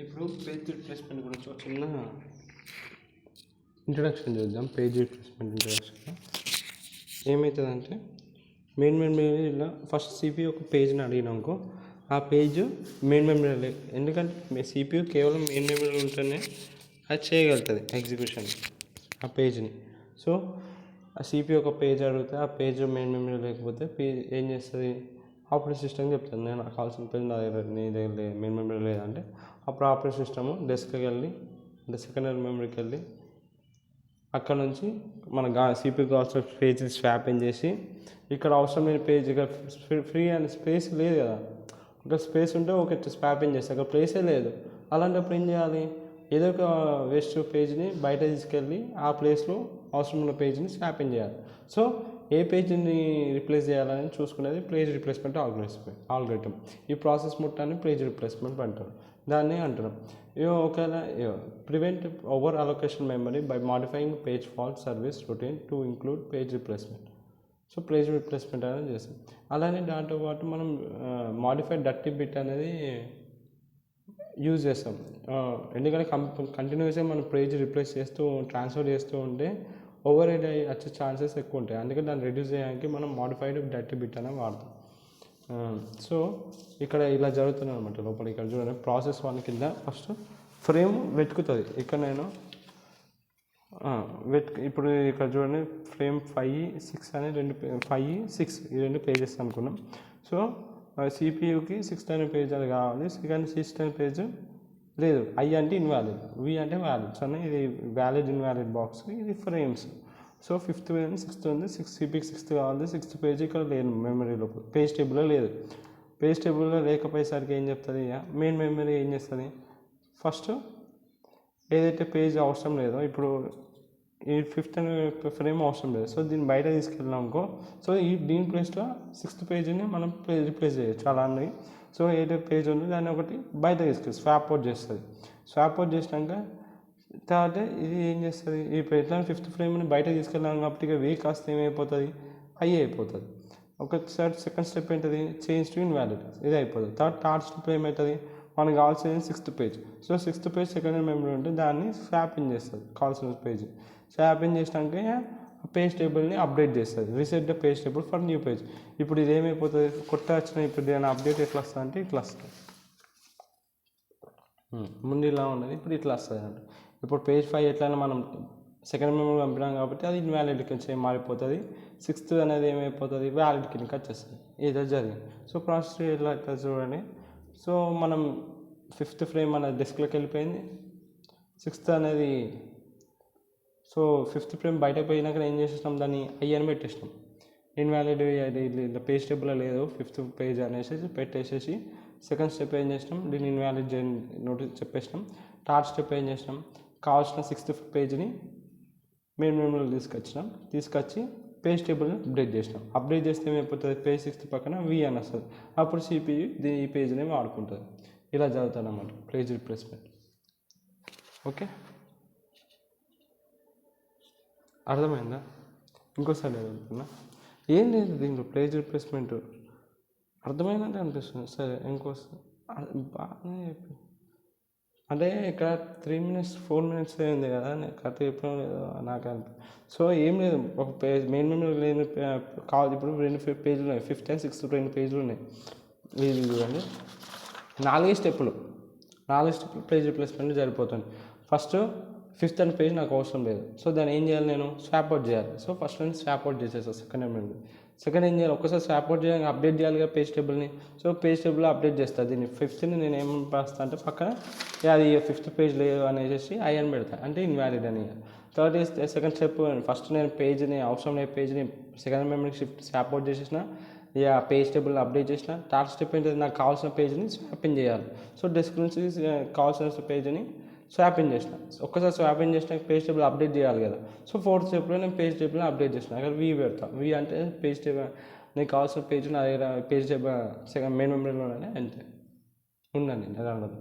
ఇప్పుడు page replacement గురించి ఒక చిన్న ఇంట్రడక్షన్ చూద్దాం. పేజ్ రిప్లేస్మెంట్ ఇంట్రడక్షన్ ఏమవుతుందంటే మెయిన్ మెమరీలో ఫస్ట్ సిపియూ ఒక పేజ్ని అడిగినాకో ఆ పేజ్ మెయిన్ మెమరీలో, ఎందుకంటే సిపియూ కేవలం మెయిన్ మెమరీలో ఉంటేనే అది చేయగలుగుతుంది ఎగ్జిక్యూషన్ ఆ పేజ్ని. సో ఆ సిపియూ ఒక పేజ్ అడిగితే ఆ పేజ్ మెయిన్ మెమరీ లేకపోతే పేజ్ ఏం చేస్తుంది, ఆపరేటింగ్ సిస్టమ్ చెప్తుంది నేను నాకు కావాల్సిన పేజ్ నా దగ్గర నీ దగ్గర మెయిన్ మెమరీ లేదంటే అప్పుడు ఆపరేటింగ్ సిస్టమ్ డెస్క్కి వెళ్ళి అంటే సెకండరీ మెమరీకి వెళ్ళి అక్కడ నుంచి మన సిపియూకి కావాల్సిన పేజ్ స్వాపింగ్ చేసి ఇక్కడ అవసరం లేని పేజ్ ఇక ఫ్రీ అండ్ స్పేస్ లేదు కదా, ఒక స్పేస్ ఉంటే ఒక స్వాపింగ్ చేస్తే అక్కడ ప్లేసే లేదు. అలాంటప్పుడు ఏం చేయాలి, ఏదో ఒక వేస్ట్ పేజ్ని బయట తీసుకెళ్ళి ఆ ప్లేస్లో అవసరం ఉన్న పేజ్ని స్వాపింగ్ చేయాలి. సో ఏ పేజ్ని రిప్లేస్ చేయాలని చూసుకునేది పేజ్ రిప్లేస్మెంట్ ఆల్గోరిథం. ఈ ప్రాసెస్ మొత్తాన్ని పేజ్ రిప్లేస్మెంట్ అంటారు. దాన్ని అంటారు ఒకవేళ prevent over allocation memory by modifying page fault service routine to include page replacement. So page replacement అనేది చేస్తాం. అలానే దాంతో పాటు మనం మాడిఫైడ్ డర్టీ బిట్ అనేది యూజ్ చేస్తాం. ఎందుకంటే కంటిన్యూస్గా మనం పేజ్ రిప్లేస్ చేస్తూ ట్రాన్స్ఫర్ చేస్తూ ఉంటే ఓవర్ హెడ్ అయ్యి వచ్చే ఛాన్సెస్ ఎక్కువ ఉంటాయి. అందుకని దాన్ని రెడ్యూస్ చేయడానికి మనం మాడిఫైడ్ డర్టీ బిట్ అనేది వాడతాం. సో ఇక్కడ ఇలా జరుగుతుంది అనమాట. లోపల ఇక్కడ చూడండి ప్రాసెస్ 1 కింద ఫస్ట్ ఫ్రేమ్ వెతుకుతుంది. ఇక్కడ నేను ఇప్పుడు ఇక్కడ చూడండి ఫ్రేమ్ 5, 6 అనే 5, 6 ఈ 2 పేజెస్ అనుకున్నాం. సో సిపియూకి 6th అనే పేజ్ అది కావాలి, కానీ 6th అనే పేజ్ లేదు. ఐ అంటే ఇన్వాలిడ్, వి అంటే వ్యాలిడ్. సో ఇది వ్యాలిడ్ ఇన్వాలిడ్ బాక్స్, ఇది ఫ్రేమ్స్. సో 5th ఉంది, 6th ఉంది, సిపికి 6th కావాలి. 6th పేజ్ ఇక్కడ లేదు మెమరీలో, పేజ్ టేబుల్లో లేదు. పేజ్ టేబుల్లో లేకపోయేసరికి ఏం చెప్తుంది, మెయిన్ మెమరీ ఏం చేస్తుంది, ఫస్ట్ ఏదైతే పేజ్ అవసరం లేదో ఇప్పుడు ఈ 5th అనే ఫ్రేమ్ అవసరం లేదు. సో దీన్ని బయట తీసుకెళ్ళామనుకో, సో దీని ప్లేస్లో 6th పేజీని మనం రిప్లేస్ చేయొచ్చు అలానే. సో ఏదైతే పేజ్ ఉందో దాన్ని ఒకటి బయట తీసుకెళ్ళి స్వాప్ అవుట్ చేస్తుంది. స్వాప్ అవుట్ చేసినాక తర్వాత ఇది ఏం చేస్తుంది, ఈ ఎట్లా 5th ఫ్రేమ్ని బయట తీసుకెళ్ళాం కాబట్టి ఇక వే కాస్త ఏమైపోతుంది, ఐ అయిపోతుంది. ఒకసారి సెకండ్ స్టెప్ ఏంటది, చేంజ్ టు ఇన్వాలిడ్, ఇది అయిపోతుంది. థర్డ్ స్టెప్ ఏమవుతుంది, మనకు కావాల్సింది 6th page. So 6th page secondary memory ఉంటే దాన్ని స్వాపింగ్ చేస్తుంది, కావాల్సిన పేజ్ స్వాపింగ్ చేసినాక పేజ్ టేబుల్ని అప్డేట్ చేస్తుంది. Reset the page table for new page. ఇప్పుడు ఇది ఏమైపోతుంది, కొత్త వచ్చిన ఇప్పుడు దీని అప్డేట్ ఎట్లా వస్తుంది అంటే ఇట్లా వస్తుంది. ముందు ఇలా ఉన్నది, ఇప్పుడు ఇట్లా వస్తుంది అంటే ఇప్పుడు పేజ్ 5 ఎట్లయినా మనం సెకండ్ మెమరీ పంపినాం కాబట్టి అది ఇన్వాలిడ్ కింద మారిపోతుంది. 6th అనేది ఏమైపోతుంది, వ్యాలిడ్ కిందకి వచ్చేస్తుంది. ఏదో జరిగింది. సో ప్రాసెస్ ఇలా చూడండి. సో మనం 5th ఫ్రేమ్ అనేది డెస్క్లోకి వెళ్ళిపోయింది. 6th అనేది సో 5th ఫ్రేమ్ బయటకు పోయినాక ఏం చేసేసినాం, దాన్ని ఐ అని పెట్టేసినాం. ఇన్వాలిడ్ పేజ్ టేబుల్లో లేదు 5th పేజ్ అనేసి పెట్టేసేసి సెకండ్ స్టెప్ ఏం చేసినాం, దీన్ని ఇన్వాలిడ్ నోటీస్ చెప్పేసినాం. థర్డ్ స్టెప్ ఏం చేసినాం, కావాల్సిన 6th పేజ్ని మెయిన్ మెమరీలో తీసుకొచ్చి పేజ్ టేబుల్ని అప్డేట్ చేసినాం. అప్డేట్ చేస్తే ఏమైపోతుంది, పేజ్ 6th పక్కన వి అని వస్తుంది. అప్పుడు సిపియు ఈ పేజ్ని వాడుకుంటుంది. ఇలా జరుగుతుంది అన్నమాట పేజ్ రిప్లేస్మెంట్. ఓకే, అర్థమైందా? ఇంకోసారి అడుగుతున్నా, ఏం లేదు దీంట్లో పేజ్ రిప్లేస్మెంట్ అర్థమైనట్టు అనిపిస్తుంది. సరే ఇంకోసారి బాగానే చెప్పి అంటే ఇక్కడ 3 minutes 4 minutes అయింది కదా, కరెక్ట్ చెప్పడం లేదు నాకు అనిపి. సో ఏం లేదు, ఒక పేజ్ మెయిన్ మెమరీ లేని కావాలి. ఇప్పుడు 2 పేజీలు ఉన్నాయి, 5th and 6th 2 పేజీలు ఉన్నాయి. ఇది చూడండి 4 స్టెప్పులు పేజ్ రిప్లేస్మెంట్ సరిపోతుంది. ఫస్ట్ 5th అనే పేజ్ నాకు అవసరం లేదు. సో దాన్ని ఏం చేయాలి, నేను స్వాప్ అవుట్ చేయాలి. సో ఫస్ట్ నేను స్వాప్ అవుట్ చేసేస్తాను సెకండ్ మెమరీ. సెకండ్ ఏం చేయాలి, ఒక్కసారి స్వాప్ అవుట్ చేయాలి, అప్డేట్ చేయాలి కదా పేజ్ టేబుల్ని. సో పేజ్ టేబుల్లో అప్డేట్ చేస్తాను. దీన్ని 5thని నేను ఏం రాస్తాను అంటే పక్కన అది 5th పేజ్ లేదు అనేసి ఐ అని పెడతాను, అంటే ఇన్వాలిడ్ అని. థర్డ్ సెకండ్ స్టెప్, ఫస్ట్ నేను పేజ్ని అవసరం లేని పేజ్ని సెకండ్ మెమరీకి స్వాప్ అవుట్ చేసేసిన, పేజ్ టేబుల్ని అప్డేట్ చేసిన. థర్డ్ స్టెప్ ఏంటంటే నాకు కావాల్సిన పేజ్ని స్వాపింగ్ చేయాలి. సో డెస్క్ నుంచి కావాల్సిన పేజ్ని స్వాపింగ్ చేసిన. ఒక్కసారి స్వాపింగ్ చేసిన పేజ్ టేబుల్ అప్డేట్ చేయాలి కదా. సో 4th స్టెప్లో నేను పేజ్ టేబుల్ని అప్డేట్ చేసిన. అక్కడ వి పెడతాను. వి అంటే పేజ్ టేబుల్, నీకు కావాల్సిన పేజ్ నా దగ్గర పేజ్ టేబుల్ సెకండ్ మెయిన్ మెమరీలోనే అంతే ఉండండి. ఎలా ఉండదు.